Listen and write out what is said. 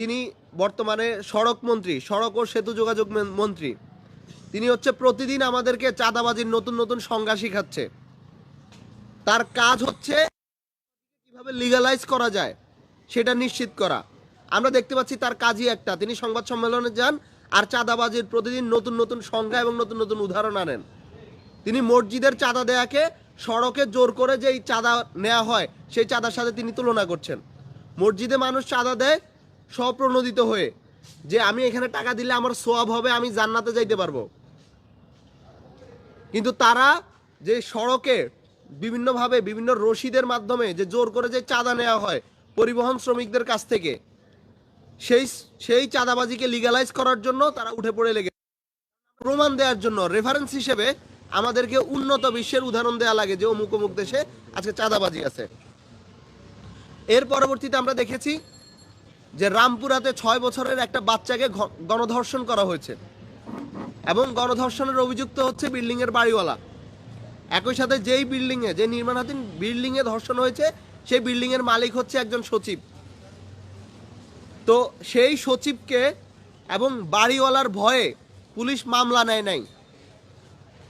তিনি বর্তমানে সড়ক মন্ত্রী, সড়ক ও সেতু যোগাযোগ মন্ত্রী। তিনি হচ্ছে প্রতিদিন আমাদেরকে চাঁদাবাজির নতুন নতুন সংজ্ঞা শিখাচ্ছে। তার কাজ হচ্ছে কিভাবে লিগালাইজ করা যায় সেটা নিশ্চিত করা। আমরা দেখতে পাচ্ছি তার কাজই একটা, তিনি সংবাদ সম্মেলনে যান আর চাঁদাবাজির প্রতিদিন নতুন নতুন সংজ্ঞা এবং নতুন নতুন উদাহরণ আনেন। তিনি মসজিদের চাঁদা দেয়াকে সড়কে জোর করে যেই চাঁদা নেওয়া হয় সেই চাঁদার সাথে তিনি তুলনা করছেন। মসজিদে মানুষ চাঁদা দেয় স্বপ্রণোদিত হয়ে, যে আমি এখানে টাকা দিলে আমার সোয়াব হবে, আমি জান্নাতে যাইতে পারবো। কিন্তু তারা যে সড়কে বিভিন্নভাবে বিভিন্ন রশিদের মাধ্যমে যে জোর করে যে চাঁদা নেওয়া হয় পরিবহন শ্রমিকদের কাছ থেকে, সেই চাঁদাবাজিকে লিগালাইজ করার জন্য তারা উঠে পড়ে লেগে, প্রমাণ দেওয়ার জন্য রেফারেন্স হিসেবে আমাদেরকে উন্নত বিশ্বের উদাহরণ দেওয়া লাগে যে অমুক অমুক দেশে আজকে চাঁদাবাজি আছে। এর পরবর্তীতে আমরা দেখেছি যে রামপুরাতে 6 বছরের একটা বাচ্চাকে গণধর্ষণ করা হয়েছে এবং গণধর্ষণের অভিযুক্ত হচ্ছে বিল্ডিংয়ের বাড়িওয়ালা। একই সাথে যেই বিল্ডিংয়ে, যে নির্মাণাধীন বিল্ডিংয়ে ধর্ষণ হয়েছে সেই বিল্ডিংয়ের মালিক হচ্ছে একজন সচিব। তো সেই সচিবকে এবং বাড়িওয়ালার ভয়ে পুলিশ মামলা নেয় নাই।